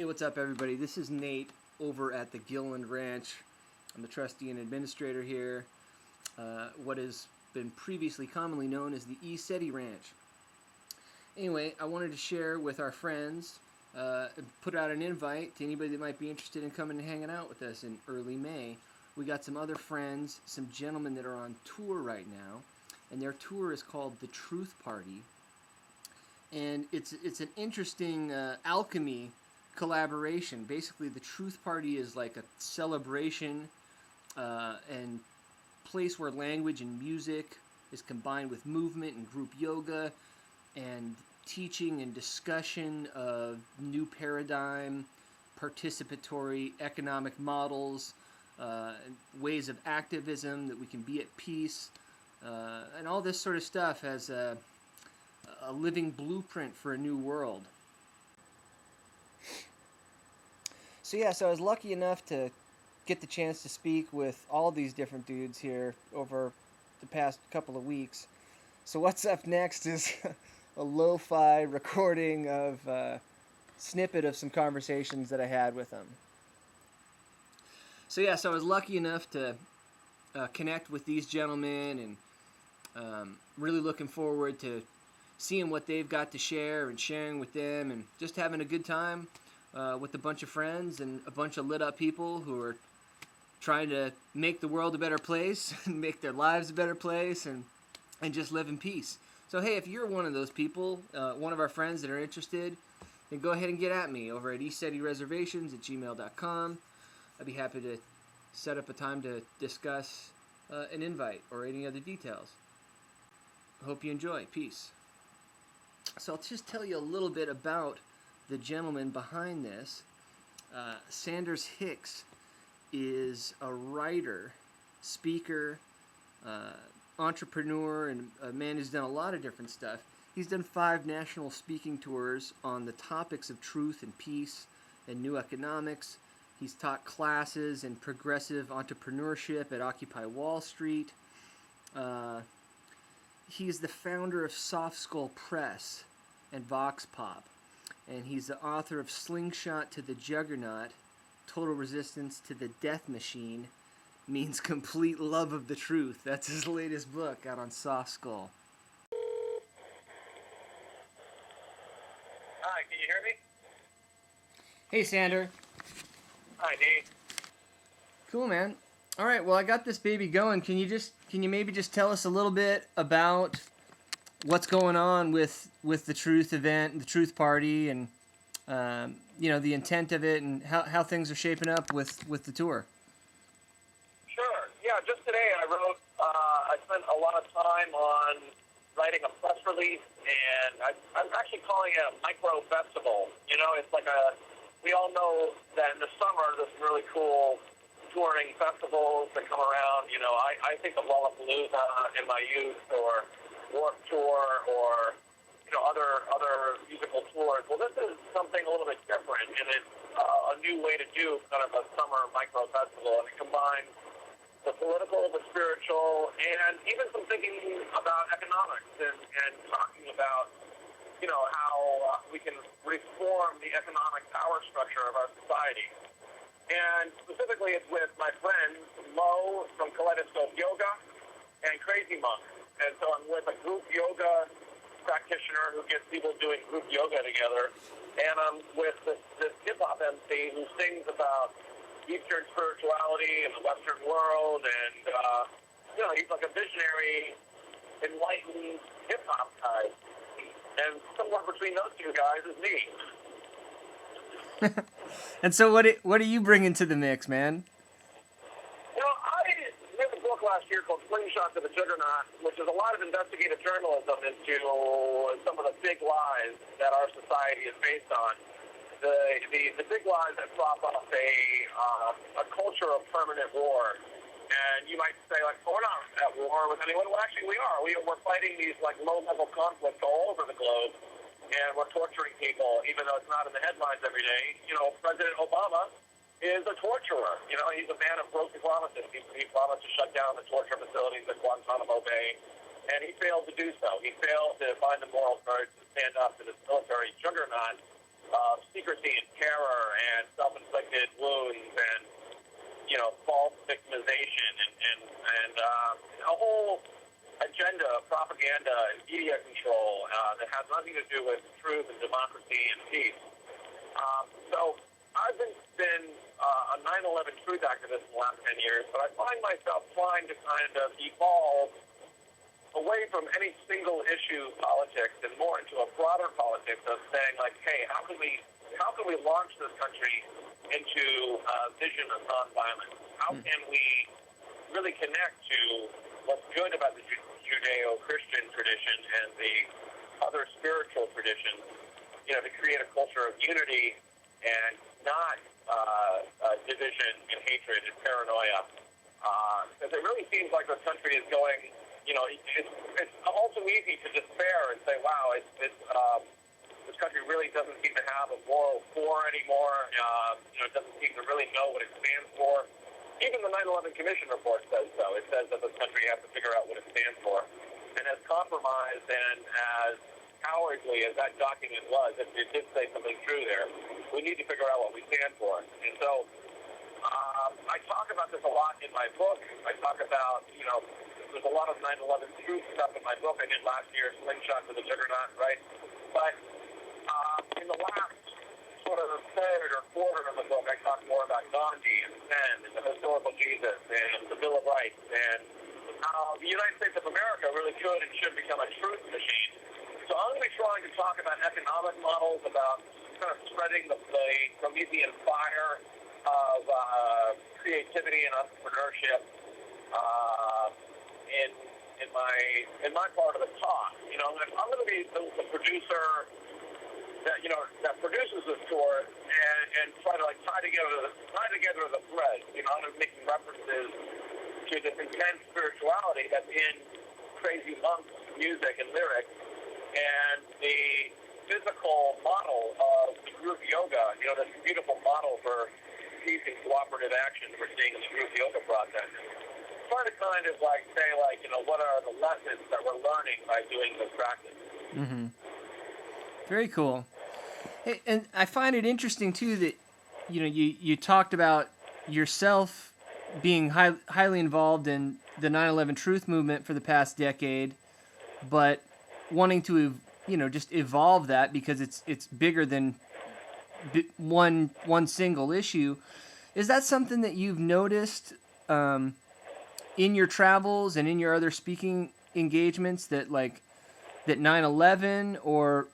Hey, what's up, everybody? This is Nate over at the Gilliland Ranch. I'm the trustee and administrator here, what has been previously commonly known as the Ecetireservations Ranch. Anyway, I wanted to share with our friends, put out an invite to anybody that might be interested in coming and hanging out with us in early May. We got some other friends, some gentlemen that are on tour right now, and their tour is called The Truth Party. And it's an interesting alchemy collaboration. Basically, the Truth Party is like a celebration and place where language and music is combined with movement and group yoga and teaching and discussion of new paradigm, participatory economic models, ways of activism that we can be at peace, and all this sort of stuff as a living blueprint for a new world. So I was lucky enough to get the chance to speak with all these different dudes here over the past couple of weeks. So what's up next is a lo-fi recording of a snippet of some conversations that I had with them. So I was lucky enough to connect with these gentlemen, and really looking forward to seeing what they've got to share and sharing with them, and just having a good time with a bunch of friends and a bunch of lit up people who are trying to make the world a better place and make their lives a better place and just live in peace. So hey, if you're one of those people, one of our friends that are interested, then go ahead and get at me over at ecetireservations@gmail.com. I'd be happy to set up a time to discuss an invite or any other details. I hope you enjoy. Peace. So I'll just tell you a little bit about the gentleman behind this. Sanders Hicks is a writer, speaker, entrepreneur, and a man who's done a lot of different stuff. He's done 5 national speaking tours on the topics of truth and peace and new economics. He's taught classes in progressive entrepreneurship at Occupy Wall Street. He's the founder of Soft Skull Press and Vox Pop. And he's the author of Slingshot to the Juggernaut, Total Resistance to the Death Machine, Means Complete Love of the Truth. That's his latest book out on Soft Skull. Hi, can you hear me? Hey, Sander. Hi, Nate. Cool, man. All right, well, I got this baby going. Can you maybe just tell us a little bit about what's going on with the Truth event, the Truth Party, and the intent of it, and how things are shaping up with the tour? Sure. Yeah, just today I wrote, I spent a lot of time on writing a press release, and I'm actually calling it a micro festival. You know, it's like we all know that in the summer there's really cool touring festivals that come around. You know, I think of Lollapalooza in my youth, or Warped Tour, or other musical tours. Well, this is something a little bit different, and it's a new way to do kind of a summer micro festival, and it combines the political, the spiritual, and even some thinking about economics and talking about how we can reform the economic power structure of our society. And specifically, it's with my friends Mo from Kaleidoscope Yoga and Crazy Monk. And so I'm with a group yoga practitioner who gets people doing group yoga together. And I'm with this hip-hop MC who sings about Eastern spirituality and the Western world. And, he's like a visionary, enlightened hip-hop guy. And somewhere between those two guys is me. And so what are you bringing to the mix, man? I wrote a book last year called Slingshot to the Juggernaut, which is a lot of investigative journalism into some of the big lies that our society is based on. The big lies that prop up a culture of permanent war. And you might say, like, we're not at war with anyone. Well, actually, we are. We're fighting these, like, low-level conflicts all over the globe. And we're torturing people, even though it's not in the headlines every day. President Obama is a torturer. He's a man of broken promises. He promised to shut down the torture facilities at Guantanamo Bay, and he failed to do so. He failed to find the moral courage to stand up to this military juggernaut of secrecy and terror and self-inflicted wounds and, false victimization and a whole agenda of propaganda and media control that has nothing to do with truth and democracy and peace. So I've been a 9/11 truth activist in the last 10 years, but I find myself trying to kind of evolve away from any single issue politics and more into a broader politics of saying, like, hey, how can we launch this country into a vision of nonviolence? How can we really connect to what's good about the Judeo-Christian tradition and the other spiritual traditions, to create a culture of unity and not division and hatred and paranoia? Because it really seems like this country is going, it's all too easy to despair and say, wow, this country really doesn't seem to have a moral core anymore. It doesn't seem to really know what it stands for. Even the 9/11 Commission report says so. It says that this country has to figure out what it stands for. And as compromised and as cowardly as that document was, if it did say something true there, we need to figure out what we stand for. And so I talk about this a lot in my book. I talk about, there's a lot of 9/11 truth stuff in my book I did last year, Slingshot to the Juggernaut, right? But in the last sort of third or quarter of the book, I talk more about Gandhi and Zen and the historical Jesus and the Bill of Rights and how the United States of America really could and should become a truth machine. So I'm going to be trying to talk about economic models, about kind of spreading the Promethean fire of creativity and entrepreneurship in my part of the talk. I'm going to be the producer that produces this tour and try to tie together the threads. I'm making references to this intense spirituality that's in Crazy Monk's music and lyrics, and the physical model of group yoga. This beautiful model for peace and cooperative action we're seeing in the group yoga process. Try to kind of say what are the lessons that we're learning by doing this practice. Mm-hmm. Very cool. Hey, and I find it interesting too that you talked about yourself being highly involved in the 9/11 truth movement for the past decade, but wanting to just evolve that because it's bigger than one single issue. Is that something that you've noticed in your travels and in your other speaking engagements, that 9/11 or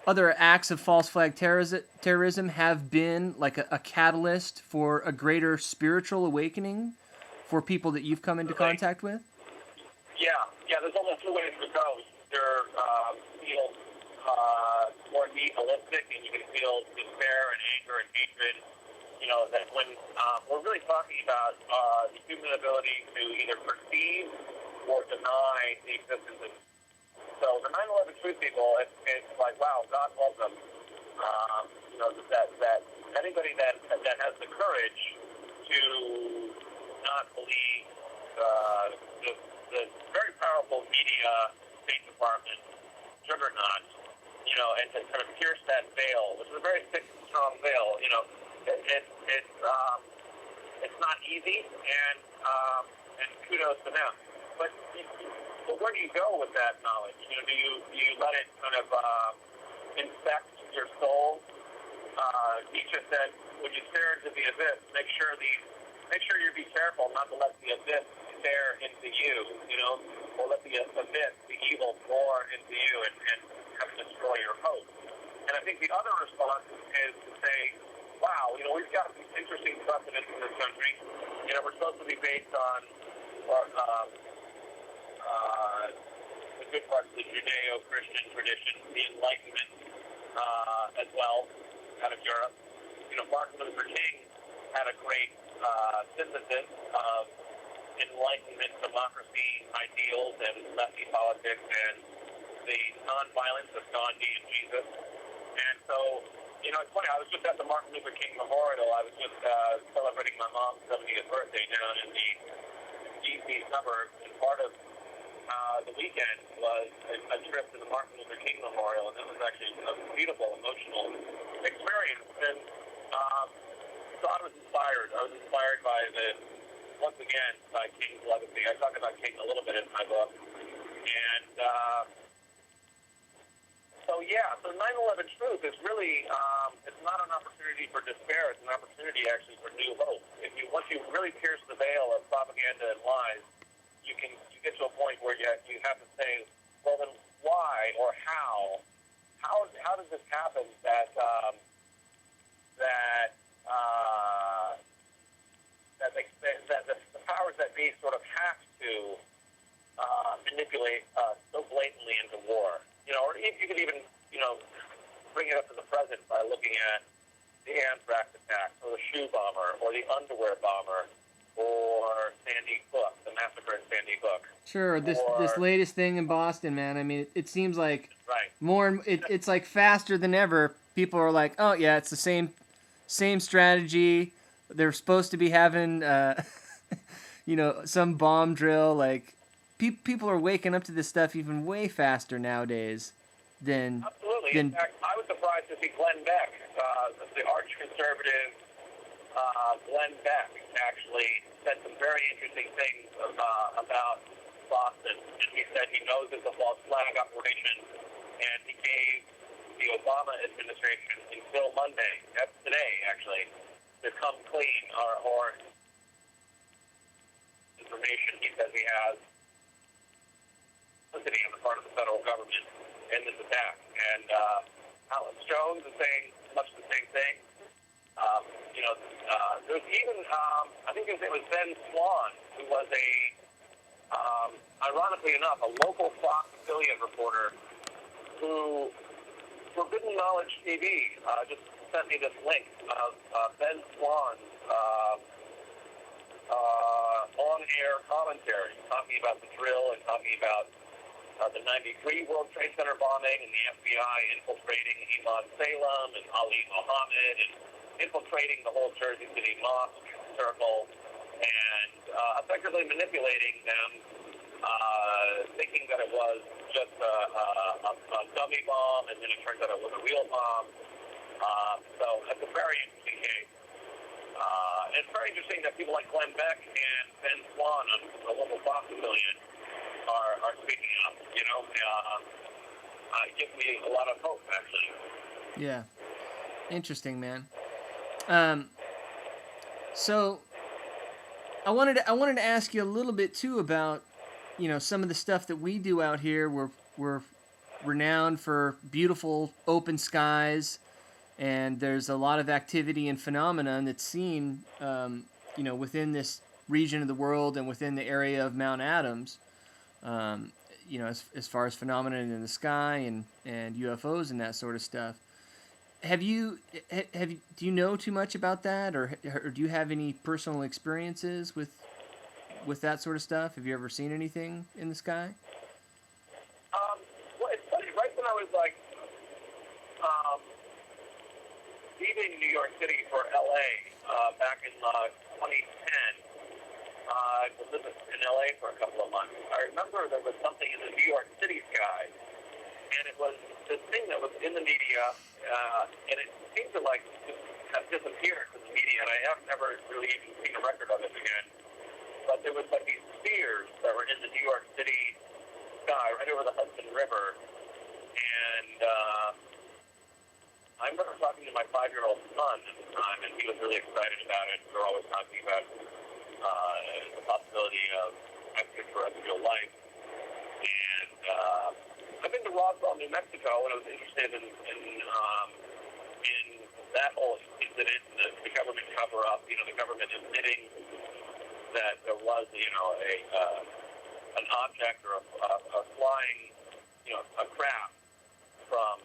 other acts of false flag terrorism have been like a catalyst for a greater spiritual awakening for people that you've come into contact with? Yeah, there's only two ways to go. Either feel more nihilistic, and you can feel despair and anger and hatred. That when we're really talking about the human ability to either perceive or deny the existence of. So the 9/11 truth people, it's like, wow, God loves them. That anybody that has the courage to not believe the very powerful media State Department juggernaut, and to kind of pierce that veil, which is a very thick, strong veil. It's not easy, and kudos to them. But where do you go with that knowledge? Do you let it kind of infect your soul? Nietzsche said, when you stare into the abyss, make sure you be careful not to let the abyss stare into you, or let the abyss, the evil, pour into you and have it destroy your hope. And I think the other response is to say, wow, we've got some interesting precedents in this country. We're supposed to be based on the good parts of the Judeo-Christian tradition, the Enlightenment as well, out of Europe. Martin Luther King had a great synthesis of Enlightenment, democracy, ideals, and lefty politics, and the nonviolence of Gandhi and Jesus. And so, it's funny, I was just at the Martin Luther King Memorial. I was just celebrating my mom's 70th birthday down in the D.C. suburbs, and part of the weekend was a trip to the Martin Luther King Memorial, and it was actually a beautiful, emotional experience. experience. And so I was inspired. I was inspired by once again, by King's legacy. I talk about King a little bit in my book. And so 9/11 truth is really, it's not an opportunity for despair. It's an opportunity actually for new hope. Once you really pierce the veil of propaganda and lies, you get to a point where you have to say, well, then why or how does this happen that the powers that be sort of have to manipulate so blatantly into war? Or if you could even, bring it up to the present by looking at the anthrax attack, or the shoe bomber, or the underwear bomber, or Sandy Hook, the massacre in Sandy Hook. Sure, this latest thing in Boston, man. I mean, it seems like right. It's like faster than ever. People are like, oh yeah, it's the same strategy. They're supposed to be having, some bomb drill. Like, people are waking up to this stuff even way faster nowadays than. Absolutely. In fact, I was surprised to see Glenn Beck, the arch-conservative Glenn Beck, actually said some very interesting things about Boston. And he said he knows it's a false flag operation, and he gave the Obama administration until Monday, that's today actually, to come clean or information he says he has on the part of the federal government in this attack. And Alex Jones is saying much the same thing. There's even, I think his name was Ben Swan, who was ironically enough, a local Fox affiliate reporter who Forbidden Knowledge TV just sent me this link of Ben Swan's on-air commentary talking about the drill and talking about the 93 World Trade Center bombing and the FBI infiltrating Imam Salem and Ali Mohammed and infiltrating the whole Jersey City mosque circle and effectively manipulating them, thinking that it was just a dummy bomb, and then it turns out it was a real bomb. So it's a very interesting case. It's very interesting that people like Glenn Beck and Ben Swan on the local Fox affiliate are speaking up. It gives me a lot of hope, actually. Yeah, interesting, man. So I wanted to ask you a little bit too about some of the stuff that we do out here. We're renowned for beautiful open skies, and there's a lot of activity and phenomenon that's seen within this region of the world and within the area of Mount Adams. As far as phenomena in the sky and UFOs and that sort of stuff. Do you know too much about that, or do you have any personal experiences with that sort of stuff? Have you ever seen anything in the sky? Well, it's funny. Right when I was leaving New York City for LA back in 2010. I lived in LA for a couple of months. I remember there was something in the New York City sky, and it was this thing that was in the media, and it seemed to just have disappeared from the media, and I have never really even seen a record of it again. But there was these spheres that were in the New York City sky, right over the Hudson River, and I remember talking to my 5-year-old son at the time, and he was really excited about it. We were always talking about the possibility of extraterrestrial life. And I've been to Roswell, New Mexico, and I was interested in that whole incident, the government cover-up, the government admitting that there was, an object or a flying, a craft from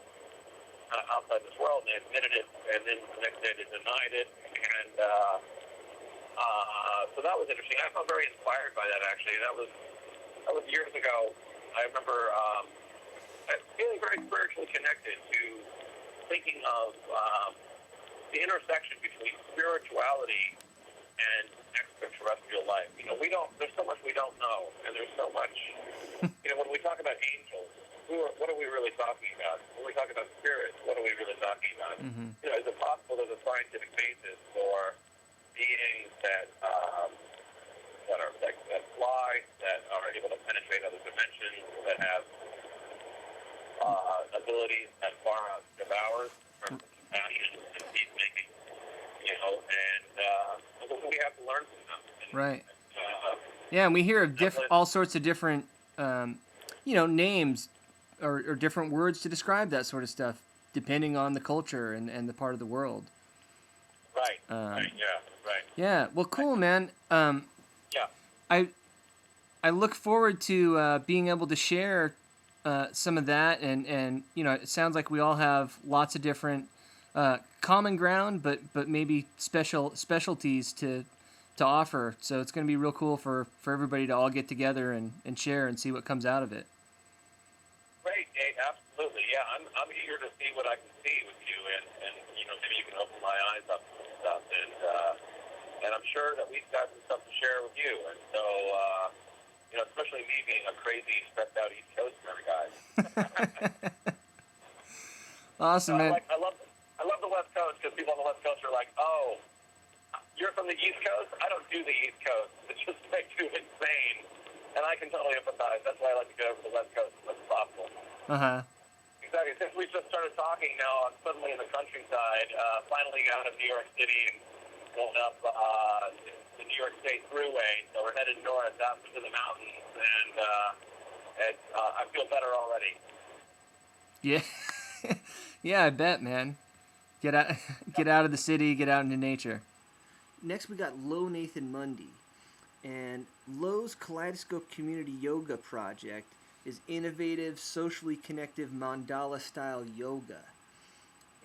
outside this world, and they admitted it, and then the next day they denied it, and so that was interesting. I felt very inspired by that, actually. That was years ago. I remember feeling very spiritually connected to thinking of the intersection between spirituality and extraterrestrial life. There's so much we don't know, and there's so much, when we talk about angels, what are we really talking about? When we talk about spirits, what are we really talking about? Mm-hmm. Is it possible basis for beings that that fly, that are able to penetrate other dimensions, that have abilities that far outstrip ours from compassion and peacemaking. And we have to learn from them. Right. Yeah, and we hear of all sorts of different, names or different words to describe that sort of stuff, depending on the culture and the part of the world. Right. Right. Yeah. Well, cool, man. Yeah. I look forward to being able to share some of that, and it sounds like we all have lots of different common ground, but maybe specialties to offer. So it's going to be real cool for everybody to all get together and share and see what comes out of it. Great, Nate, absolutely. Yeah, I'm eager to see what I can see with you, and maybe you can open my eyes up to some stuff, and I'm sure that we've got some stuff to share with you. And so, especially me being a crazy, stressed out East Coaster guy. Awesome, man. I love the West Coast, because people on the West Coast are like, oh, you're from the East Coast? I don't do the East Coast. It just makes you insane. And I can totally empathize. That's why I like to go over to the West Coast as much as possible. Uh-huh. Exactly. Since we just started talking now, I'm suddenly in the countryside, finally out of New York City and going up the New York State Thruway. So we're headed north out into the mountains, and I feel better already. Yeah. Yeah, I bet, man. Get out of the city, get out into nature. Next, we got Lo Nathan Mundy. And Lo's Kaleidoscope Community Yoga project is innovative, socially connective mandala-style yoga.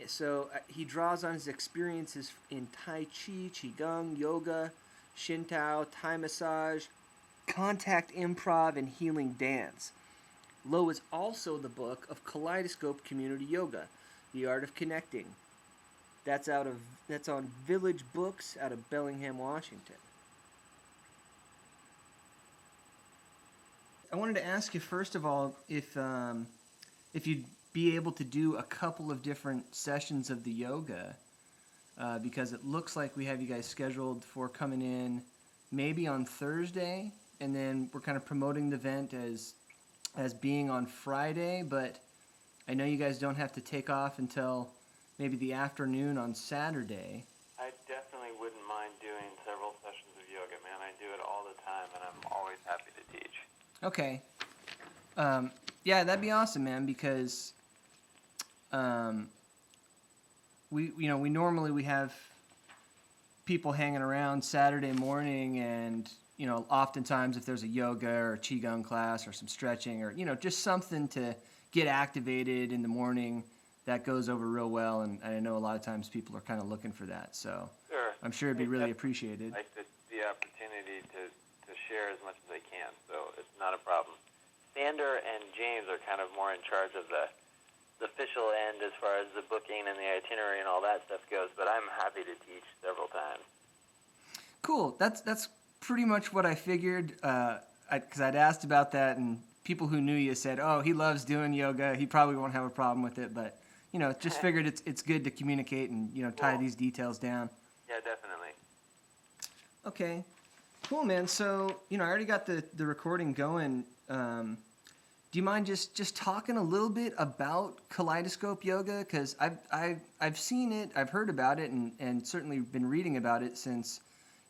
So he draws on his experiences in Tai Chi, Qigong, yoga, Shinto, Thai massage, contact improv, and healing dance. Lo is also the book of Kaleidoscope Community Yoga, The Art of Connecting. That's on Village Books out of Bellingham, Washington. I wanted to ask you first of all if you'd be able to do a couple of different sessions of the yoga, because it looks like we have you guys scheduled for coming in maybe on Thursday, and then we're kind of promoting the event as being on Friday, but I know you guys don't have to take off until maybe the afternoon on Saturday. I definitely wouldn't mind doing several sessions of yoga, man. I do it all the time, and I'm always happy to teach. Okay. Yeah, that'd be awesome, man, because we normally have people hanging around Saturday morning, and oftentimes if there's a yoga or a qigong class or some stretching or just something to get activated in the morning, that goes over real well, and I know a lot of times people are kind of looking for that, so sure. I'm sure it'd be really appreciated. I like the opportunity to share as much as I can, so it's not a problem. Sander and James are kind of more in charge of the official end as far as the booking and the itinerary and all that stuff goes, but I'm happy to teach several times. Cool. That's pretty much what I figured, because I'd asked about that, and people who knew you said, oh, he loves doing yoga, he probably won't have a problem with it, but just figured it's good to communicate and tie these details down. Yeah, definitely. Okay. Cool, man. So, I already got the recording going. Do you mind just talking a little bit about kaleidoscope yoga? Because I've seen it, I've heard about it, and certainly been reading about it since,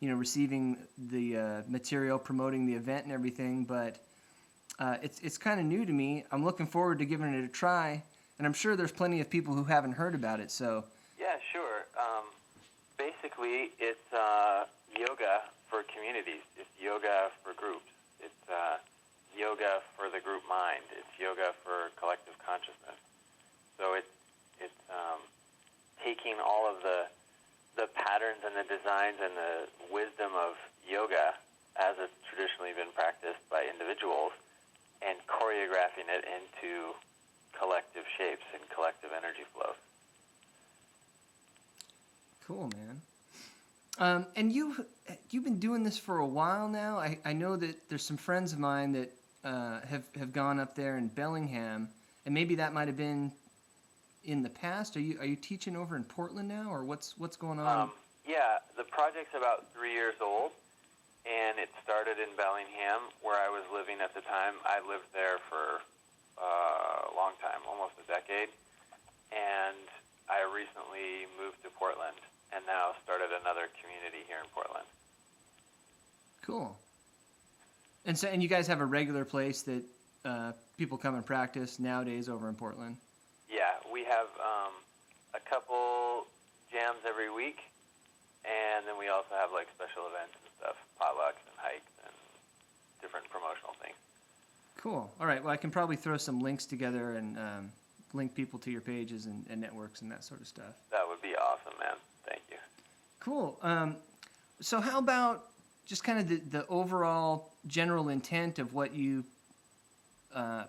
receiving the material, promoting the event and everything. But it's kind of new to me. I'm looking forward to giving it a try, and I'm sure there's plenty of people who haven't heard about it. So yeah, sure. Basically, it's yoga for communities. It's yoga for groups. It's yoga for the group mind. It's yoga for collective consciousness. So it's taking all of the patterns and the designs and the wisdom of yoga as it's traditionally been practiced by individuals and choreographing it into collective shapes and collective energy flows. Cool, man. And you've been doing this for a while now. I know that there's some friends of mine that have gone up there in Bellingham, and maybe that might have been in the past? Are you teaching over in Portland now, or what's going on? Yeah, the project's about 3 years old, and it started in Bellingham, where I was living at the time. I lived there for a long time, almost a decade, and I recently moved to Portland, and now started another community here in Portland. Cool. And you guys have a regular place that people come and practice nowadays over in Portland? Yeah, we have a couple jams every week, and then we also have like special events and stuff, potlucks and hikes and different promotional things. Cool. All right. Well, I can probably throw some links together and link people to your pages and networks and that sort of stuff. That would be awesome, man. Thank you. Cool. So how about just kind of the overall general intent of what you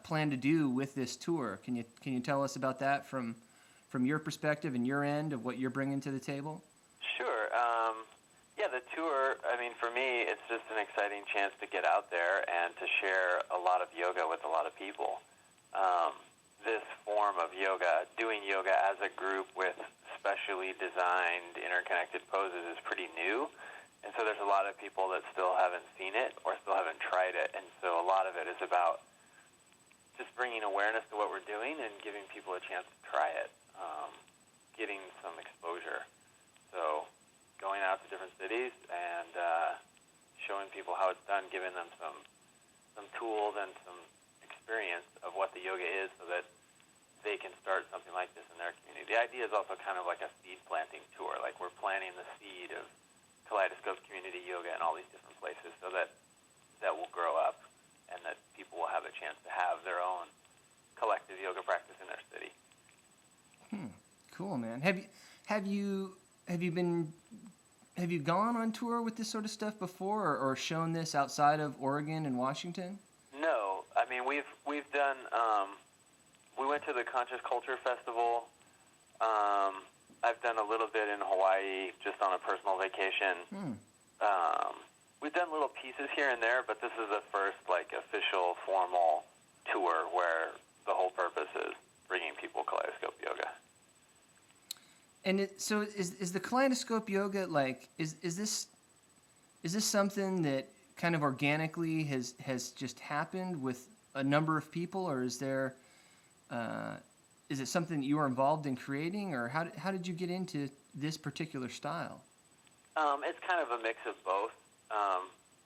plan to do with this tour? Can you tell us about that from your perspective and your end of what you're bringing to the table? Sure. Yeah, the tour, I mean, for me, it's just an exciting chance to get out there and to share a lot of yoga with a lot of people. This form of yoga, doing yoga as a group with specially designed interconnected poses, is pretty new. And so there's a lot of people that still haven't seen it or still haven't tried it. And so a lot of it is about just bringing awareness to what we're doing and giving people a chance to try it, getting some exposure. So going out to different cities and showing people how it's done, giving them some tools and some experience of what the yoga is so that they can start something like this in their community. The idea is also kind of like a seed planting tour. Like we're planting the seed of Kaleidoscope Community Yoga in all these different places so that will grow up and that people will have a chance to have their own collective yoga practice in their city. Cool, man. Have you gone on tour with this sort of stuff before, or shown this outside of Oregon and Washington? No, I mean we've done. We went to the Conscious Culture Festival. I've done a little bit in Hawaii, just on a personal vacation. We've done little pieces here and there, but this is the first like official, formal tour where the whole purpose is bringing people Kaleidoscope Yoga. And so is the Kaleidoscope Yoga like is this something that kind of organically has just happened with a number of people, or is there is it something that you were involved in creating, or how did you get into this particular style? It's kind of a mix of both.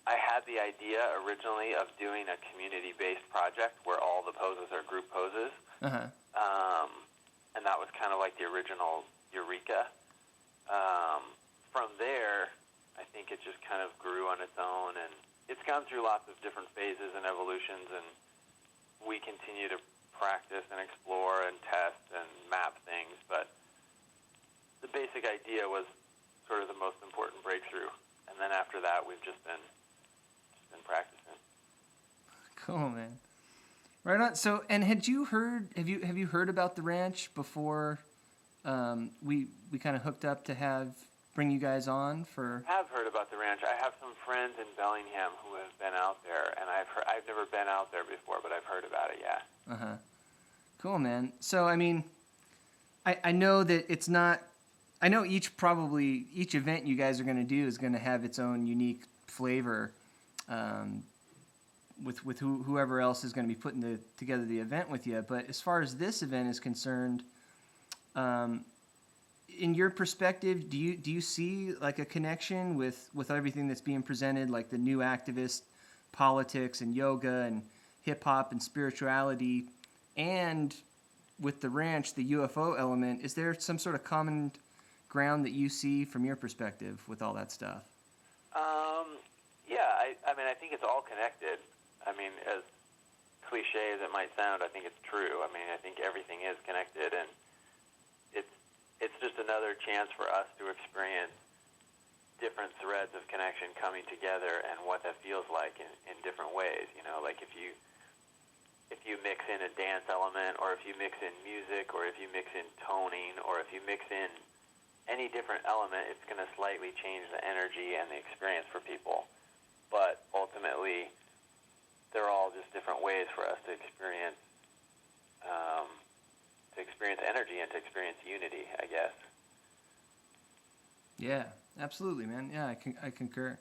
I had the idea originally of doing a community-based project where all the poses are group poses, and that was kind of like the original Eureka. From there, I think it just kind of grew on its own, and it's gone through lots of different phases and evolutions, and we continue to practice and explore and test and map things, but the basic idea was sort of the most important breakthrough, and then after that we've just been practicing. Cool, man. Right on. So, and have you heard about the ranch before we kind of hooked up to bring you guys on for? I have heard about the ranch. I have some friends in Bellingham who have been out there, and I've never been out there before, but I've heard about it, yeah. Cool, man. So, I mean, I know that it's not, I know each event you guys are going to do is going to have its own unique flavor with whoever else is going to be putting together the event with you. But as far as this event is concerned, in your perspective, do you see like a connection with everything that's being presented, like the new activist politics and yoga and hip hop and spirituality, and with the ranch, the UFO element? Is there some sort of common ground that you see from your perspective with all that stuff? Yeah, I mean, I think it's all connected. I mean, as cliche as it might sound, I think it's true. I mean, I think everything is connected, and it's just another chance for us to experience different threads of connection coming together and what that feels like in different ways. You know, like if you mix in a dance element, or if you mix in music, or if you mix in toning, or if you mix in any different element, it's going to slightly change the energy and the experience for people. But ultimately, they're all just different ways for us to experience experience energy and to experience unity, I guess. Yeah, absolutely, man. Yeah, I concur.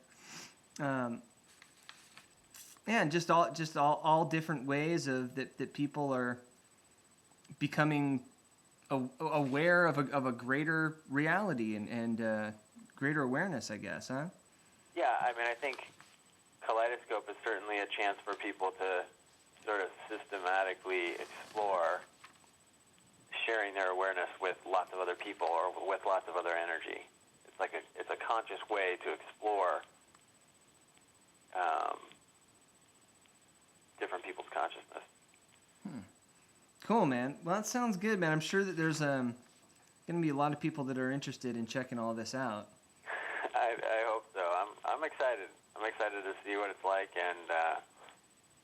And just all different ways of that people are becoming aware of a greater reality and greater awareness, I guess, huh? Yeah, I mean, I think Kaleidoscope is certainly a chance for people to sort of systematically explore sharing their awareness with lots of other people or with lots of other energy. It's a conscious way to explore different people's consciousness. Cool, man. Well, that sounds good, man. I'm sure that there's going to be a lot of people that are interested in checking all this out. I hope so. I'm excited. I'm excited to see what it's like and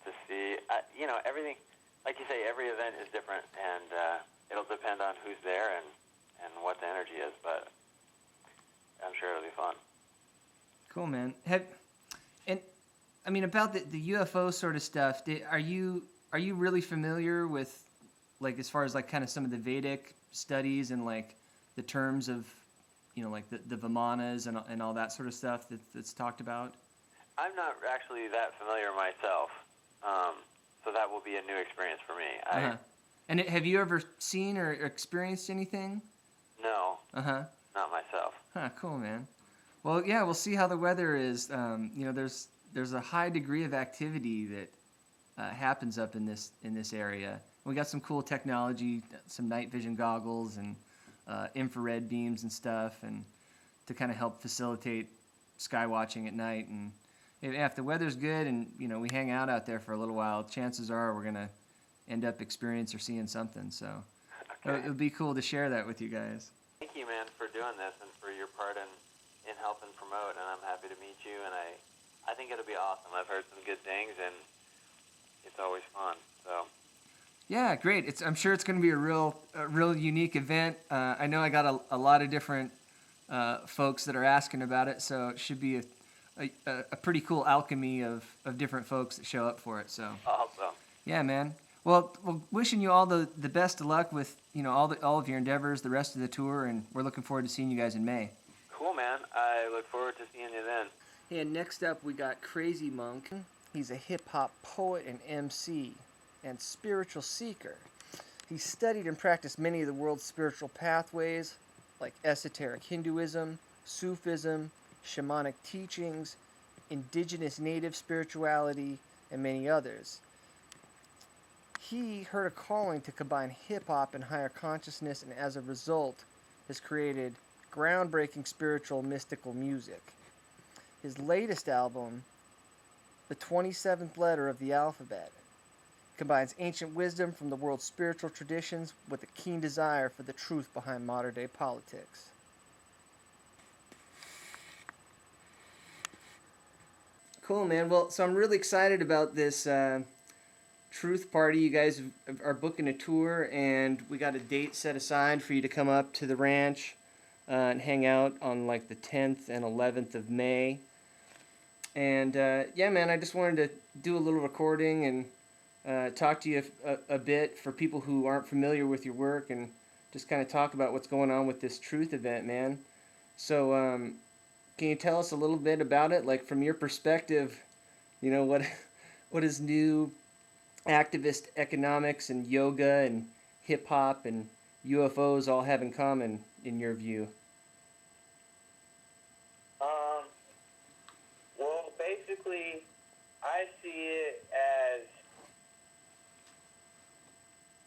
to see, everything. Like you say, every event is different, and it'll depend on who's there and what the energy is. But I'm sure it'll be fun. Cool, man. About the UFO sort of stuff. Are you really familiar with, like, as far as like kind of some of the Vedic studies and like the terms of, like the Vimanas and all that sort of stuff that's talked about? I'm not actually that familiar myself, so that will be a new experience for me. And have you ever seen or experienced anything? No. Not myself. Cool, man. Well, yeah, we'll see how the weather is. There's a high degree of activity that happens up in this area. We got some cool technology, some night vision goggles and infrared beams and stuff, and to kind of help facilitate sky watching at night. And if the weather's good and we hang out there for a little while, chances are we're gonna end up experiencing or seeing something. So it would be cool to share that with you guys. Thank you, man, for doing this and for your part in helping promote. And I'm happy to meet you. And I think it'll be awesome. I've heard some good things, and it's always fun. So. Yeah, great. I'm sure it's going to be a real unique event. I know I got a lot of different folks that are asking about it, so it should be a pretty cool alchemy of different folks that show up for it. So. Awesome. Yeah, man. Well, wishing you all the best of luck with all of your endeavors, the rest of the tour, and we're looking forward to seeing you guys in May. Cool, man. I look forward to seeing you then. And next up, we got Crazy Monk. He's a hip-hop poet and MC and spiritual seeker. He studied and practiced many of the world's spiritual pathways, like esoteric Hinduism, Sufism, shamanic teachings, indigenous native spirituality, and many others. He heard a calling to combine hip-hop and higher consciousness, and as a result, has created groundbreaking spiritual mystical music. His latest album, The 27th Letter of the Alphabet, combines ancient wisdom from the world's spiritual traditions with a keen desire for the truth behind modern-day politics. Cool, man. Well, so I'm really excited about this Truth Party. You guys are booking a tour, and we got a date set aside for you to come up to the ranch and hang out on like the 10th and 11th of May. And yeah, man, I just wanted to do a little recording and talk to you a bit for people who aren't familiar with your work, and just kind of talk about what's going on with this Truth event, man. So can you tell us a little bit about it? Like, from your perspective, what is new activist economics and yoga and hip-hop and UFOs all have in common, in your view? Well, basically, I see it as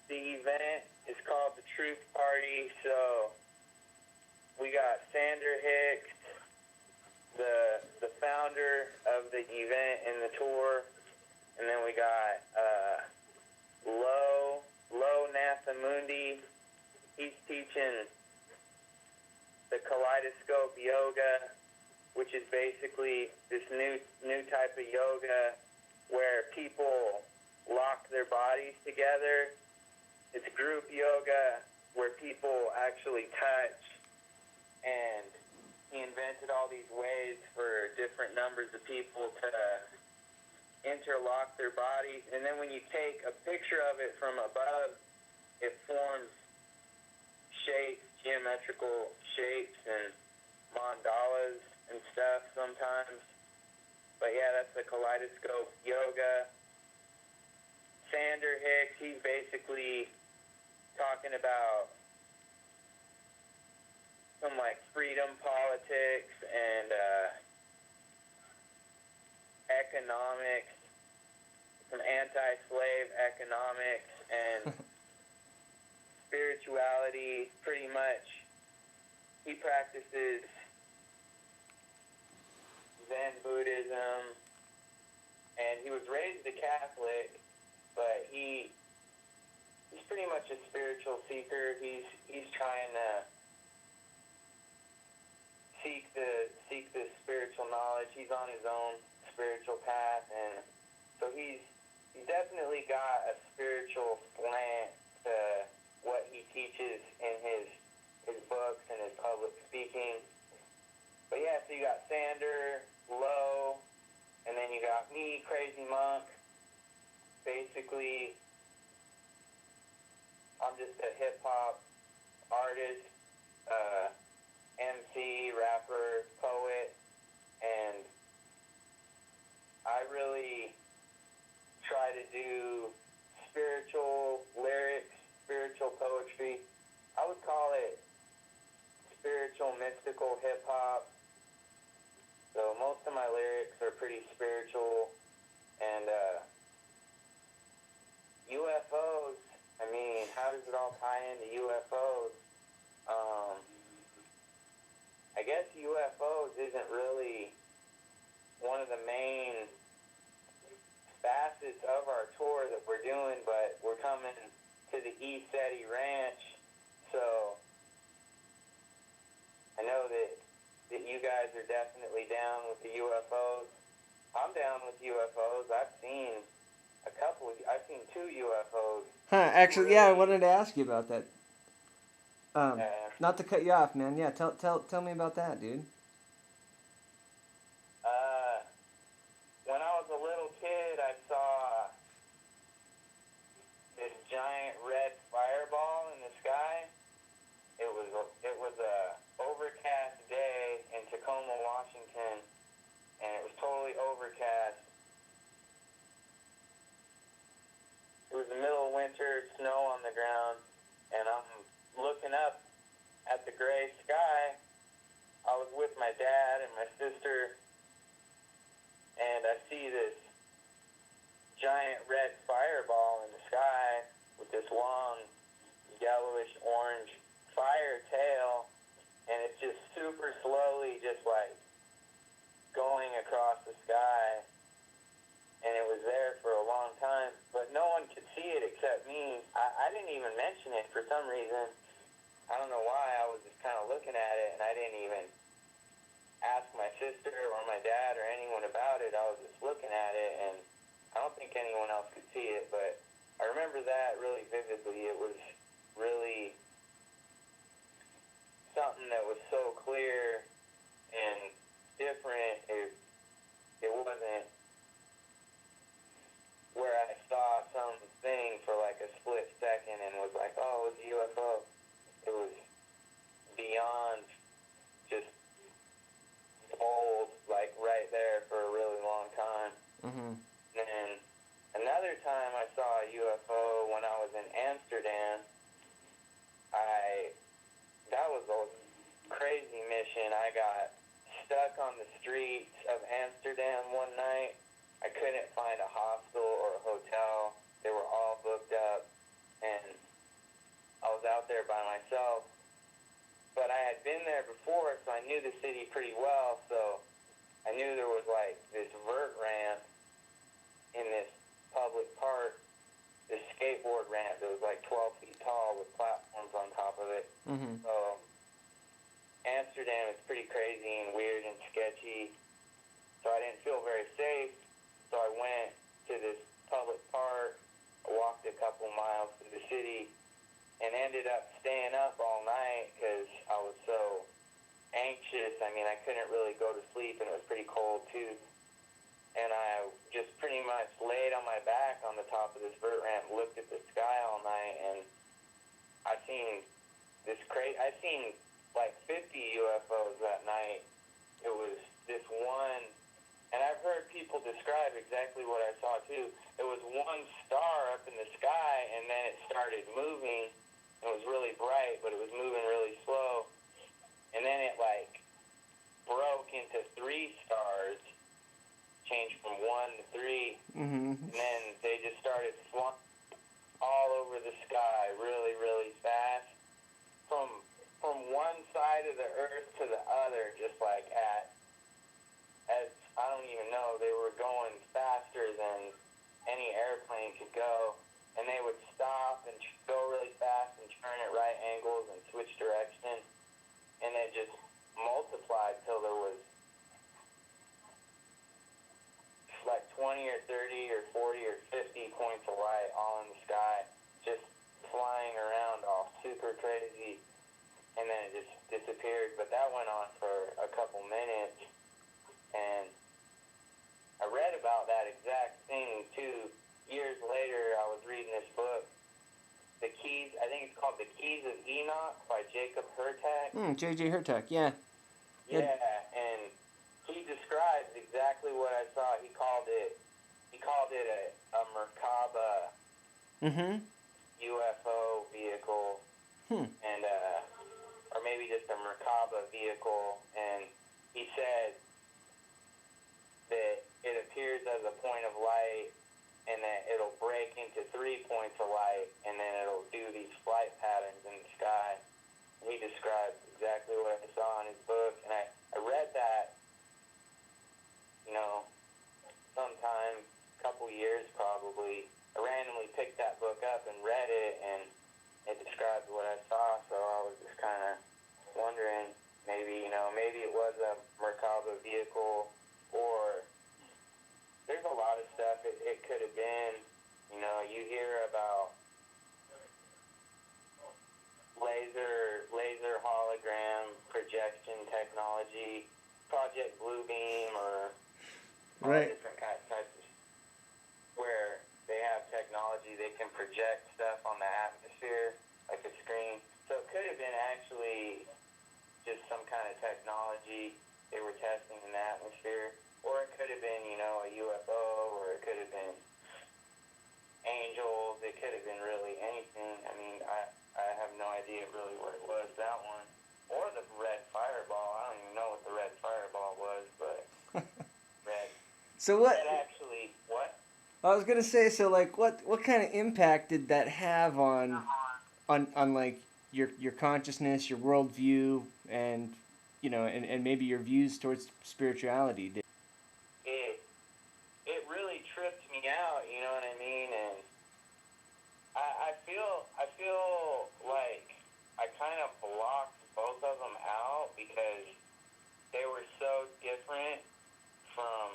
the event is called the Truth Party. So we got Sander Hicks, the founder of the event and the tour, and then we got Lo Nathamundi. He's teaching the Kaleidoscope Yoga, which is basically this new type of yoga where people lock their bodies together. It's group yoga where people actually touch, and he invented all these ways for different numbers of people to interlock their bodies. And then when you take a picture of it from above, it forms shapes, geometrical shapes, and mandalas and stuff sometimes. But yeah, that's the kaleidoscope yoga. Sander Hicks, he's basically talking about some like freedom politics and economics, some anti-slave economics and spirituality. Pretty much, he practices Zen Buddhism, and he was raised a Catholic, but he's pretty much a spiritual seeker. He's trying to seek the spiritual knowledge. He's on his own spiritual path, and so he's definitely got a spiritual slant to what he teaches in his books and his public speaking. But yeah, so you got Sander, Low, and then you got me, Crazy Monk. Basically, I'm just a hip-hop artist, MC, rapper, poet, and I really try to do spiritual lyrics, spiritual poetry. I would call it spiritual, mystical hip-hop. So most of my lyrics are pretty spiritual, and UFOs, I mean, how does it all tie into UFOs? I guess UFOs isn't really one of the main facets of our tour that we're doing, but we're coming to the Ecetireservations Ranch, so I know that you guys are definitely down with the UFOs. I'm down with UFOs. I've seen two UFOs. Actually, yeah, I wanted to ask you about that. Yeah. Not to cut you off, man. Yeah, tell me about that, dude. When I was a little kid, I saw this giant red fireball in the sky. It was a overcast day in Tacoma, Washington, and it was totally overcast. It was the middle of winter, snow on the ground, and I'm looking up at the gray sky. I was with my dad and my sister, and I see this giant red fireball in the sky with this long, yellowish orange fire tail, and it's just super slowly just like going across the sky, and it was there for a long time, but no one could see it except me. I didn't even mention it for some reason. I don't know why. I was just kind of looking at it, and I didn't even ask my sister or my dad or anyone about it. I was just looking at it, and I don't think anyone else could see it, but I remember that really vividly. It was really something that was so clear and different. It wasn't where I saw something for like a split second and was like, oh, it's a UFO. It was beyond just bold, like right there for a really long time. Mm-hmm. And another time I saw a UFO when I was in Amsterdam. That was a crazy mission. I got stuck on the streets of Amsterdam one night. I couldn't find a hostel or a hotel. They were all booked up, and I was out there by myself. But I had been there before, so I knew the city pretty well, so I knew there was like this vert ramp in this public park, this skateboard ramp that was like 12 feet tall with platforms on top of it. Mm-hmm. So Amsterdam is pretty crazy and weird and sketchy, so I didn't feel very safe. So I went to this public park, walked a couple miles to the city, and ended up staying up all night because I was so anxious. I mean, I couldn't really go to sleep, and it was pretty cold too. And I just pretty much laid on my back on the top of this vert ramp, looked at the sky all night, and I seen this crazy. I seen like 50 UFOs that night. It was this one, and I've heard people describe exactly what I saw too. It was one star up in the sky, and then it started moving. It was really bright, but it was moving really slow. And then it like broke into 3 stars, changed from 1 to 3, Mm-hmm. and then they just started flying all over the sky really, really fast. From one side of the earth to the other, just like as I don't even know, they were going faster than any airplane could go, and they would stop and go really fast and turn at right angles and switch direction, and it just multiplied till there was like 20 or 30 or 40 or 50 points of light all in the sky, just flying around all super crazy, and then it just disappeared. But that went on for a couple minutes, and I read about that exact thing 2 years later. I was reading this book, The Keys, I think it's called The Keys of Enoch by Jacob Hurtak. J.J. Hurtak, yeah. Yeah, and he describes exactly what I saw. He called it a Merkaba Mm-hmm. UFO vehicle, and or maybe just a Merkaba vehicle, and he said that it appears as a point of light, and that it'll break into 3 points of light, and then it'll do these flight patterns in the sky. And he described exactly what I saw in his book, and I read that, sometime, a couple years probably. I randomly picked that book up and read it, and it described what I saw, so I was just kind of wondering, maybe it was a Merkaba vehicle, or there's a lot of stuff it could have been. You hear about laser hologram projection technology, Project Bluebeam, or all Right. different types of, where they have technology they can project stuff on the atmosphere like a screen. So it could have been actually just some kind of technology they were testing in the atmosphere, or it could have been a UFO, or it could have been angels. It could have been really anything. I mean, I have no idea really what it was, that one. Or the red fireball. I don't even know what the red fireball was, but red. So what? Red actually, what? I was gonna say, so like, what kind of impact did that have on like your consciousness, your worldview, and and maybe your views towards spirituality? It really tripped me out, you know what I mean? And I feel like I kind of blocked both of them out because they were so different from.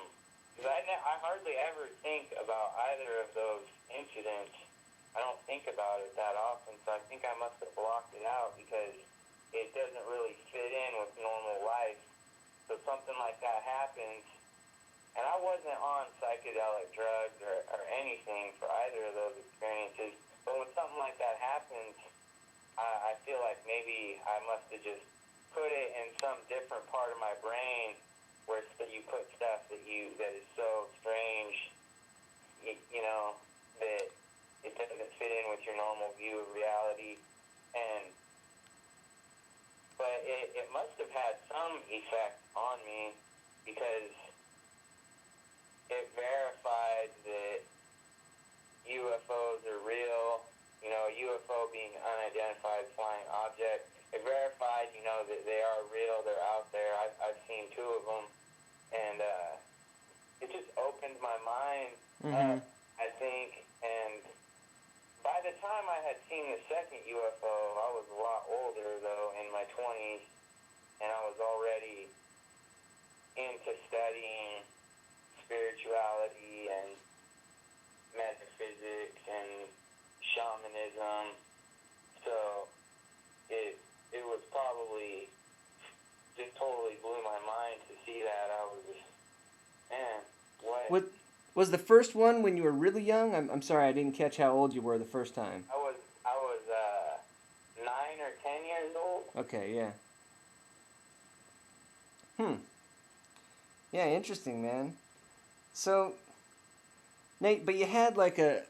Because I hardly ever think about either of those incidents. I don't think about it that often, so I think I must have blocked it out because it doesn't really fit in with normal life. So something like that happens, and I wasn't on psychedelic drugs or anything for either of those experiences, but when something like that happens, I feel like maybe I must have just put it in some different part of my brain where you put stuff that is so strange, that it doesn't fit in with your normal view of reality, but it must have had some effect on me because it verified that UFOs are real, a UFO being an unidentified flying object. It verified, that they are real, they're out there. I've seen 2 of them, and it just opened my mind up, I think, and by the time I had seen the second UFO, I was a lot older, though, in my 20s, and I was already into studying spirituality and metaphysics and shamanism, so it was probably just totally blew my mind to see that. I was just, man, what? Was the first one when you were really young? I'm sorry, I didn't catch how old you were the first time. I was 9 or 10 years Okay, yeah. Yeah, interesting, man. So, Nate, but you had like a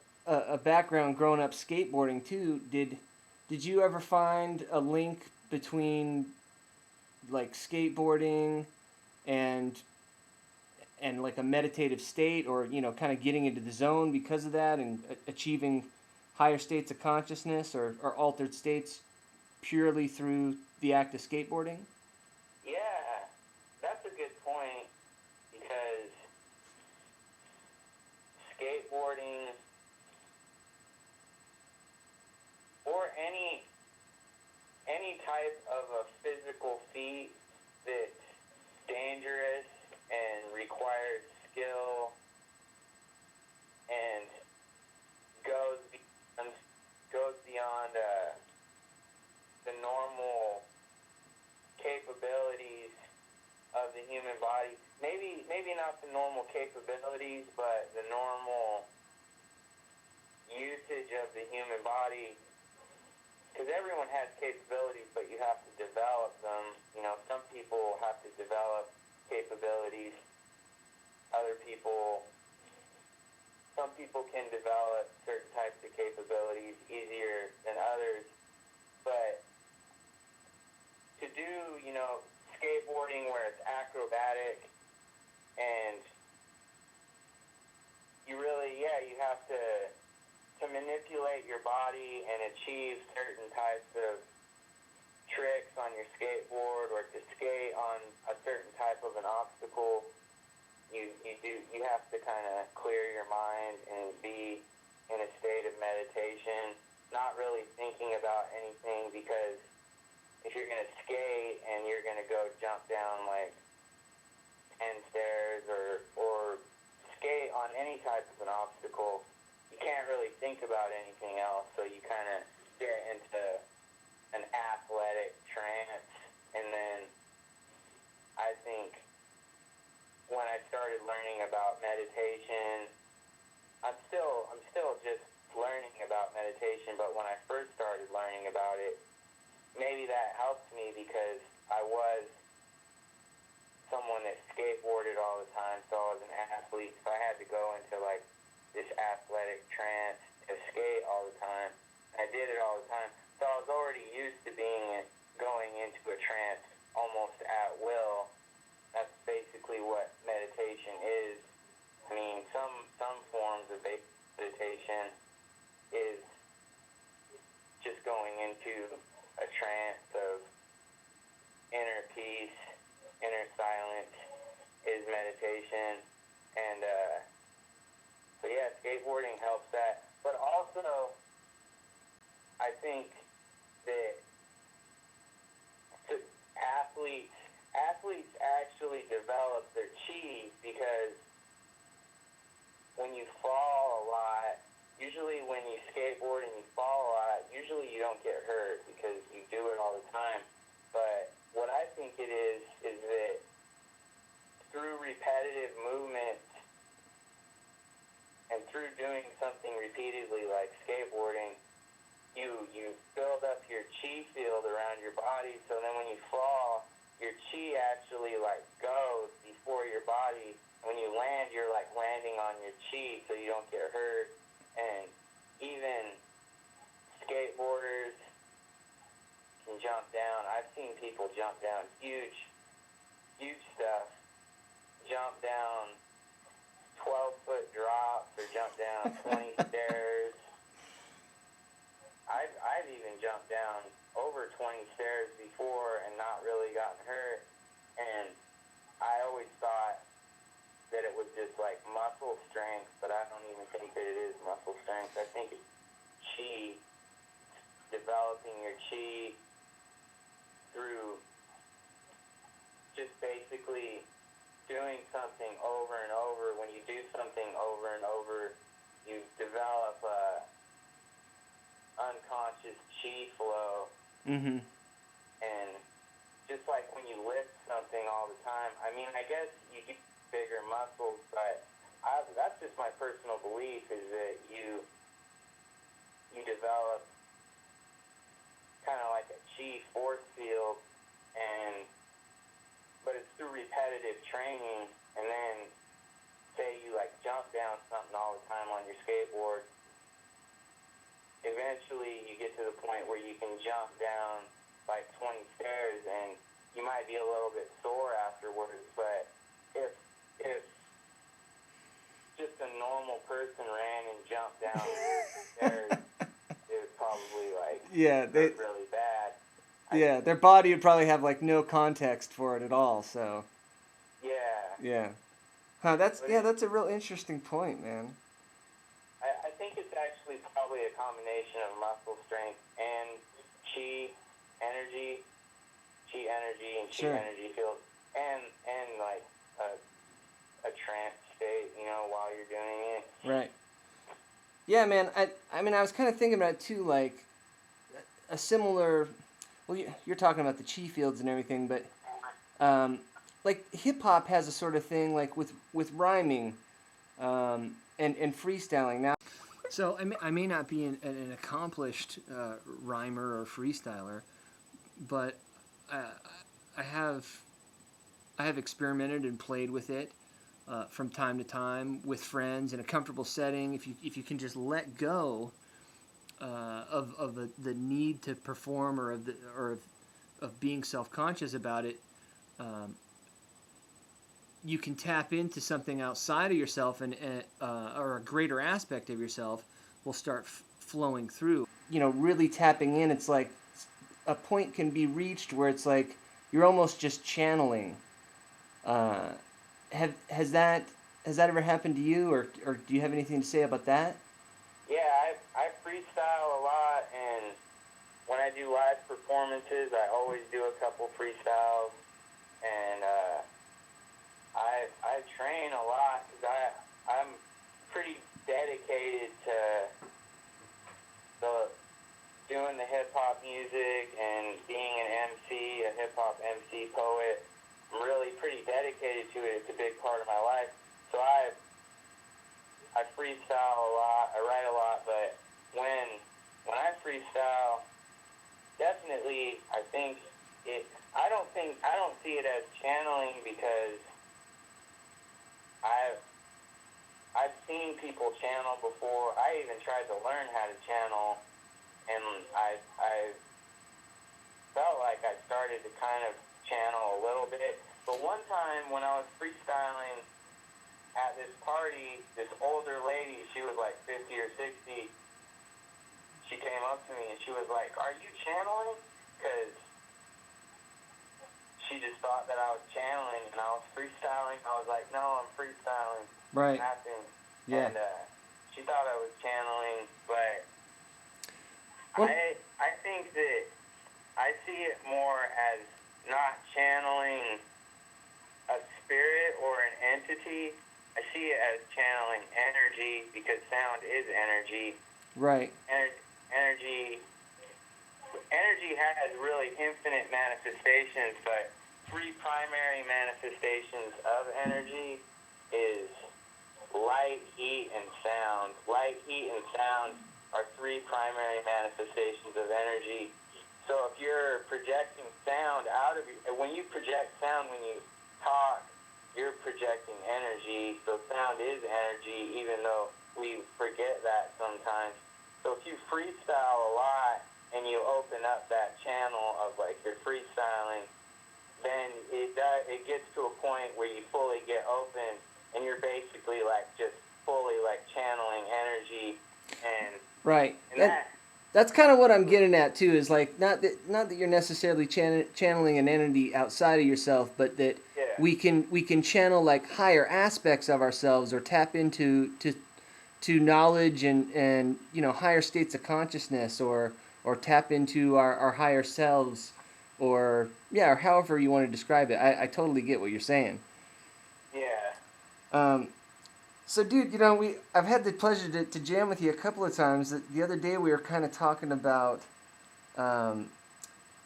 background growing up skateboarding too. Did you ever find a link between like skateboarding and like a meditative state, or kind of getting into the zone because of that, and achieving higher states of consciousness or altered states purely through the act of skateboarding? Yeah, that's a good point, because skateboarding, or any type of a physical feat that's dangerous and requires skill and goes beyond the normal capabilities of the human body. Maybe not the normal capabilities, but the normal usage of the human body. Because everyone has capabilities, but you have to develop them. Some people have to develop capabilities. Some people can develop certain types of capabilities easier than others. But to do, skateboarding where it's acrobatic, and you have to manipulate your body and achieve certain types of tricks on your skateboard, or to skate on a certain type of an obstacle. You have to kind of clear your mind and be in a state of meditation, not really thinking about anything, because if you're going to skate and you're going to go jump down like 10 stairs or skate on any type of an obstacle, you can't really think about anything else, so you kind of get into an athletic trance. And then I think when I started learning about meditation, I'm still just learning about meditation, but when I first started learning about it, maybe that helped me, because I was someone that skateboarded all the time, so I was an athlete, so I had to go into like this athletic trance to skate all the time. I did it all the time, so I was already used to going into a trance almost at will. That's basically what meditation is. I mean, some forms of meditation is just going into a trance of inner peace, inner silence is meditation. And so yeah, skateboarding helps that. But also, I think that athletes actually develop their chi, because when you fall a lot, usually when you skateboard and you fall a lot, usually you don't get hurt because you do it all the time. But what I think it is that through repetitive movement and through doing something repeatedly like skateboarding, you build up your chi field around your body, so then when you fall, your chi actually like goes before your body. When you land, you're like landing on your chi, so you don't get hurt. And even skateboarders can jump down. I've seen people jump down huge stuff. Jump down 12-foot drops, or jump down 20 stairs. I've even jumped down over 20 stairs before and not really gotten hurt. And I always thought that it was just like muscle strength, but I don't even think that it is muscle strength. I think it's chi, developing your chi through just basically doing something over and over. When you do something over and over, you develop a unconscious chi flow. Mm-hmm. And just like when you lift something all the time, I mean, I guess you get bigger muscles, but that's just my personal belief, is that you develop kind of like a chi force field, but it's through repetitive training. And then say you like jump down something all the time on your skateboard, eventually you get to the point where you can jump down like 20 stairs, and you might be a little bit sore afterwards. But if just a normal person ran and jumped down stairs, it would probably like hurt really bad. Yeah, their body would probably have like no context for it at all. So. Yeah. Huh, that's a real interesting point, man. I think it's actually probably a combination of muscle strength and chi energy, and chi energy field, and like a trance state, while you're doing it. Right. Yeah, man. I mean, I was kind of thinking about it too, like a similar. Well, you're talking about the chi fields and everything, but like hip hop has a sort of thing, like with rhyming, and freestyling. Now, so I may not be an accomplished rhymer or freestyler, but I have experimented and played with it from time to time with friends in a comfortable setting. If you can just let go of the need to perform or of being self-conscious about it, you can tap into something outside of yourself, and or a greater aspect of yourself will start flowing through. Really tapping in. It's like a point can be reached where it's like you're almost just channeling. Has that ever happened to you, or do you have anything to say about that? Yeah, I freestyle a lot, and when I do live performances, I always do a couple freestyles, and I train a lot because I'm pretty dedicated to doing the hip hop music and being an MC, a hip hop MC poet. I'm really pretty dedicated to it. It's a big part of my life. So I freestyle a lot. I write a lot, but when I freestyle, definitely I think it. I don't see it as channeling, because I've seen people channel before. I even tried to learn how to channel, and I felt like I started to kind of channel a little bit. But one time when I was freestyling at this party, this older lady, she was like 50 or 60, she came up to me and she was like, "Are you channeling?" Because she just thought that I was channeling and I was freestyling. I was like, "No, I'm freestyling." Right. Nothing. Yeah. And she thought I was channeling, but Well, I think that I see it more as not channeling a spirit or an entity. I see it as channeling energy, because sound is energy. Right. Energy has really infinite manifestations, but three primary manifestations of energy is light, heat, and sound. Light, heat, and sound are three primary manifestations of energy. So if you're projecting sound out of you, when you project sound, when you talk, you're projecting energy. So sound is energy, even though we forget that sometimes. So if you freestyle a lot and you open up that channel of like your freestyling, then it gets to a point where you fully get open and you're basically like just fully like channeling energy, and right. And that's kind of what I'm getting at too. Is like not that you're necessarily channeling an entity outside of yourself, but that we can channel like higher aspects of ourselves, or tap into to knowledge and higher states of consciousness, or tap into our higher selves, or however you want to describe it. I totally get what you're saying. Yeah. So, dude, I've had the pleasure to jam with you a couple of times. The other day we were kind of talking about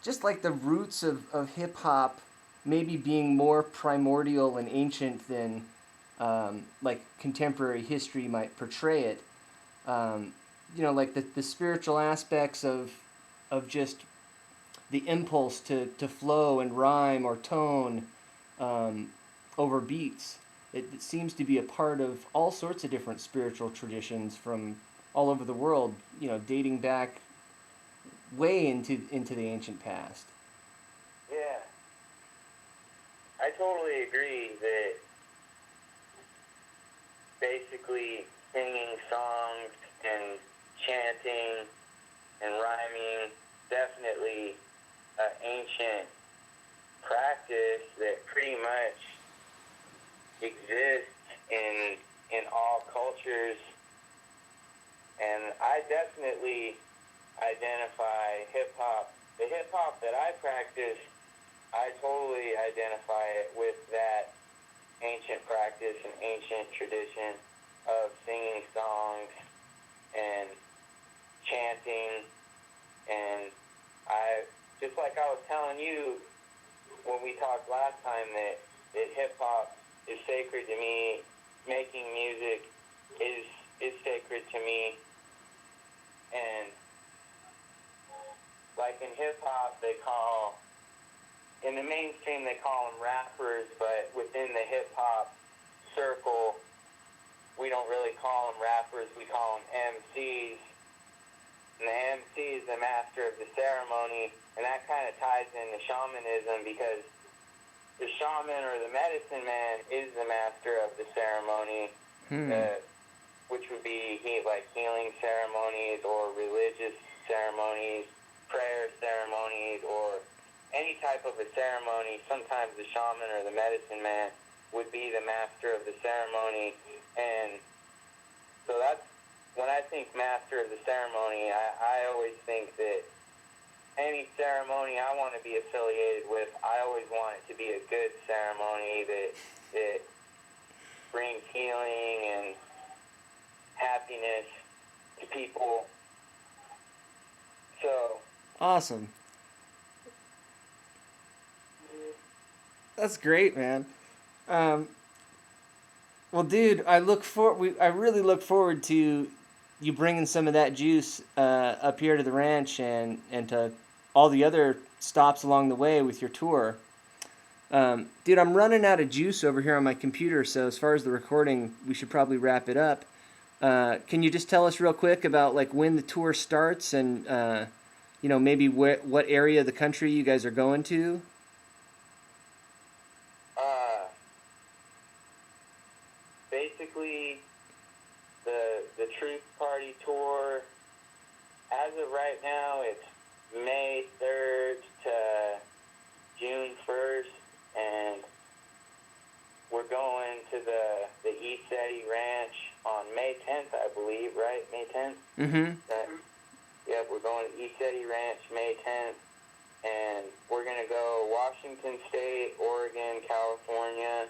just like the roots of hip hop maybe being more primordial and ancient than like contemporary history might portray it. Like the spiritual aspects of just the impulse to flow and rhyme or tone over beats. It seems to be a part of all sorts of different spiritual traditions from all over the world, dating back way into the ancient past. Yeah. I totally agree that basically singing songs and chanting and rhyming definitely an ancient practice that pretty much exists in all cultures. And I definitely identify hip-hop. The hip-hop that I practice, I totally identify it with that ancient practice and ancient tradition of singing songs and chanting. And just like I was telling you when we talked last time, that hip-hop is sacred to me, making music is sacred to me. And like in hip-hop, in the mainstream they call them rappers, but within the hip-hop circle, we don't really call them rappers, we call them MCs. And the MC is the master of the ceremony, and that kind of ties into shamanism, because the shaman or the medicine man is the master of the ceremony, which would be like healing ceremonies or religious ceremonies, prayer ceremonies, or any type of a ceremony. Sometimes the shaman or the medicine man would be the master of the ceremony. And so that's, when I think master of the ceremony, I always think that any ceremony I want to be affiliated with, I always want it to be a good ceremony that brings healing and happiness to people. So awesome. That's great, man. Well, dude, I really look forward to you bringing some of that juice up here to the ranch and to all the other stops along the way with your tour. Dude, I'm running out of juice over here on my computer, so as far as the recording, we should probably wrap it up. Can you just tell us real quick about like when the tour starts and maybe what area of the country you guys are going to? Basically, the Truth Party tour, as of right now, it's May 3rd to June 1st, and we're going to the Ecetireservations Ranch on May 10th, I believe, right? May 10th? Mm-hmm. Yeah, we're going to Ecetireservations Ranch May 10th, and we're going to go Washington State, Oregon, California,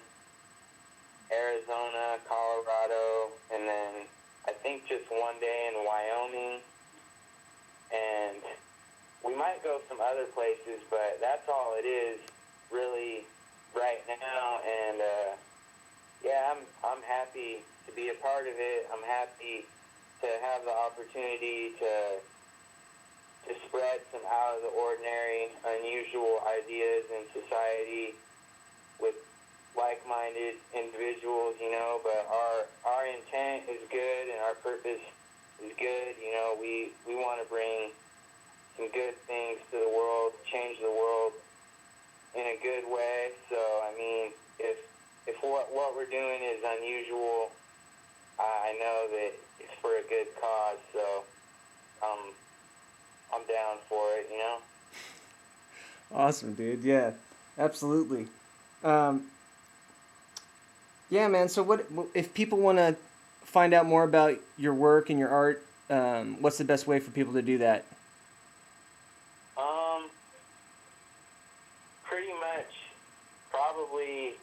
Arizona, Colorado, and then I think just one day in Wyoming. And we might go some other places, but that's all it is really right now. And I'm happy to be a part of it. I'm happy to have the opportunity to spread some out of the ordinary, unusual ideas in society with like-minded individuals, but our intent is good and our purpose is good. We want to bring some good things to the world, change the world in a good way. So, I mean, if what we're doing is unusual, I know that it's for a good cause, so I'm down for it, Awesome, dude. Yeah, absolutely. Yeah, man. So what if people want to find out more about your work and your art? What's the best way for people to do that? Pretty much, probably,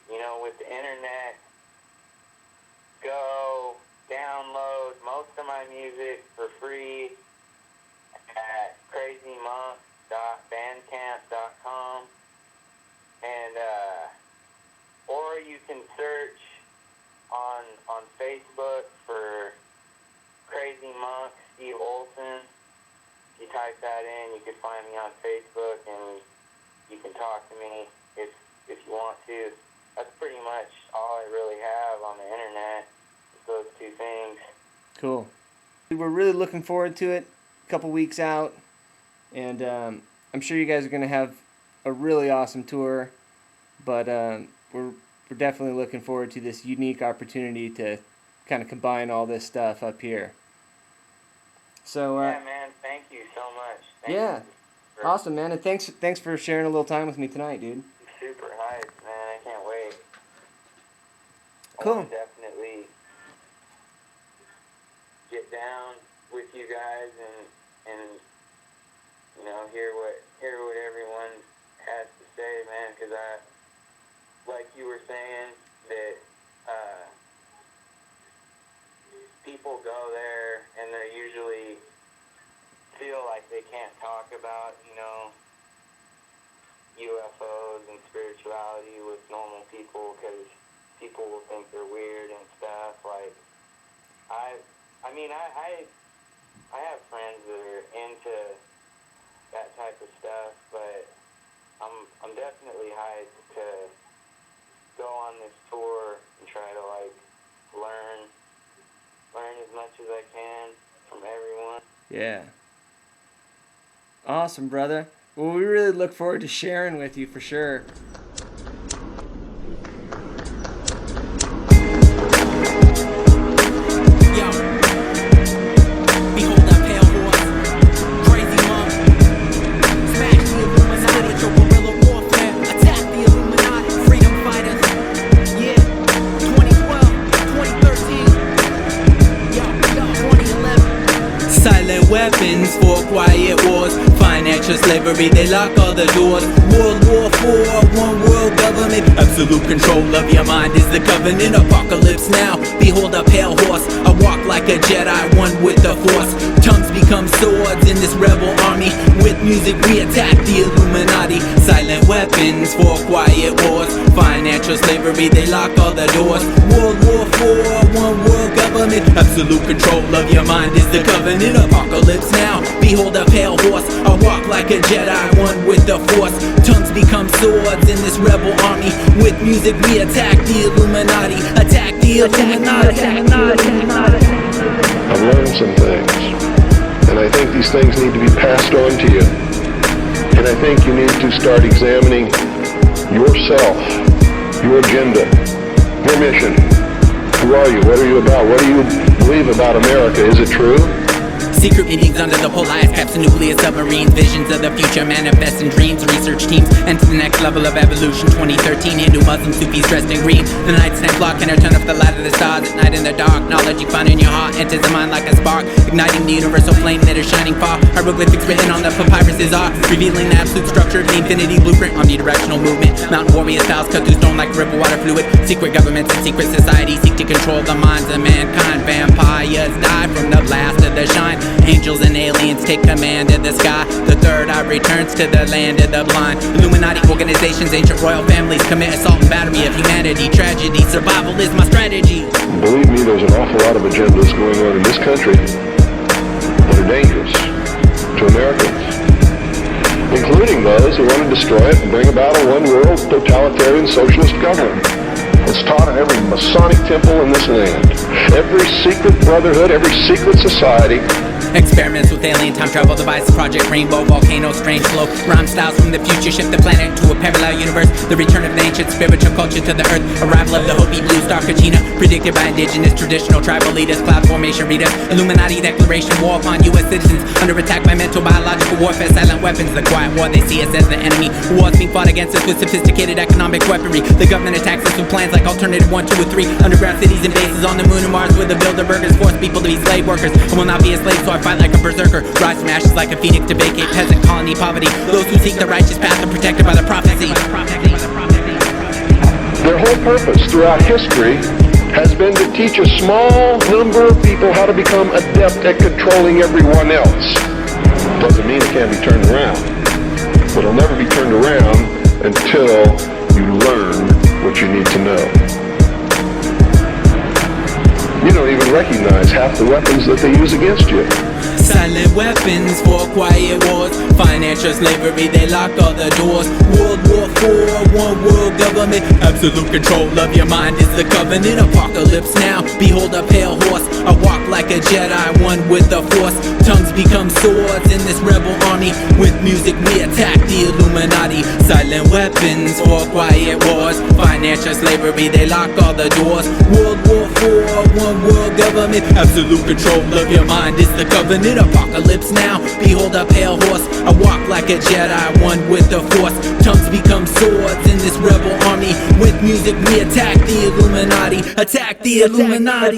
with the internet, go download most of my music for free at crazymonk.bandcamp.com, and or you can search on Facebook for Crazy Monk Steve Olson. If you type that in, you can find me on Facebook, and talk to me if you want to. That's pretty much all I really have on the internet, is those two things. Cool. We're really looking forward to it. A couple weeks out, and I'm sure you guys are going to have a really awesome tour, but we're definitely looking forward to this unique opportunity to kind of combine all this stuff up here. So yeah, man, thank you so much. Thank you. Awesome, man, and thanks for sharing a little time with me tonight, dude. Super hyped, man. I can't wait. Cool. I want to definitely get down with you guys and you know, hear what everyone has to say, man, because like you were saying, that people go there and they usually feel like they can't talk about, you know, UFOs and spirituality with normal people because people will think they're weird and stuff. Like, I have friends that are into that type of stuff, but I'm definitely hyped to go on this tour and try to like learn as much as I can from everyone. Yeah. Awesome, brother. Well, we really look forward to sharing with you for sure. Weapons for quiet wars, financial slavery, they lock all the doors. World War IV, one world government, absolute control of your mind is the covenant. Apocalypse now, behold a pale horse, I walk like a Jedi, one with the force. Tongues become swords in this rebel army, with music we attack the Illuminati. Silent weapons for quiet wars, financial slavery, they lock all the doors. World War IV, one world government, absolute control of your mind is the covenant. Apocalypse now, behold a pale horse, I walk like a Jedi, one with the force. Tongues become swords in this rebel army, with music we attack the Illuminati. Attack the Illuminati. I've learned some things, and I think these things need to be passed on to you. And I think you need to start examining yourself, your agenda, your mission. Who are you? What are you about? What do you believe about America? Is it true? Secret meetings under the Polaris caps and nuclear submarines. Visions of the future manifest in dreams. Research teams enter the next level of evolution. 2013, Hindu Muslim Sufis dressed in green. The night's time clock can turn up the light of the stars at night in the dark. Knowledge you find in your heart enters the mind like a spark, igniting the universal flame that is shining far. Hieroglyphics written on the papyrus are revealing the absolute structure of the infinity blueprint. Omnidirectional movement, mountain warrior styles cut through stone like river water fluid. Secret governments and secret societies seek to control the minds of mankind. Vampires die from the blast of the shine. Angels and aliens take command of the sky. The third eye returns to the land of the blind. Illuminati organizations, ancient royal families commit assault and battery of humanity. Tragedy, survival is my strategy. Believe me, there's an awful lot of agendas going on in this country that are dangerous to Americans, including those who want to destroy it and bring about a one-world totalitarian socialist government. It's taught in every Masonic temple in this land, every secret brotherhood, every secret society. Experiments with alien time travel devices, Project Rainbow, volcano, strange flow. Rhyme styles from the future shift the planet to a parallel universe. The return of the ancient spiritual culture to the earth. Arrival of the Hopi Blue Star Kachina, predicted by indigenous traditional tribal leaders. Cloud formation readers. Illuminati declaration, war upon U.S. citizens. Under attack by mental biological warfare. Silent weapons, the quiet war, they see us as the enemy. Wars being fought against us with sophisticated economic weaponry. The government attacks us with plans like Alternative 1, 2, or 3. Underground cities and bases on the moon and Mars, where the Bilderbergers force people to be slave workers. I will not be a slave, so I fight like a berserker. Rise from ashes like a phoenix to vacate peasant colony poverty. Those who seek the righteous path are protected by the prophecy. Their whole purpose throughout history has been to teach a small number of people how to become adept at controlling everyone else. Doesn't mean it can't be turned around, but it'll never be turned around until you learn what you need to know. You don't even recognize half the weapons that they use against you. Silent weapons for quiet wars. Financial slavery, they lock all the doors. World War IV, one world government. Absolute control of your mind is the covenant. Apocalypse now, behold a pale horse. I walk like a Jedi, one with the force. Tongues become swords in this rebel army. With music we attack the Illuminati. Silent weapons for quiet wars. Financial slavery, they lock all the doors. World War IV, one world government. Absolute control of your mind is the covenant. Apocalypse now, behold a pale horse. I walk like a Jedi, one with the force. Tongues become swords in this rebel army. With music we attack the Illuminati. Attack the Illuminati.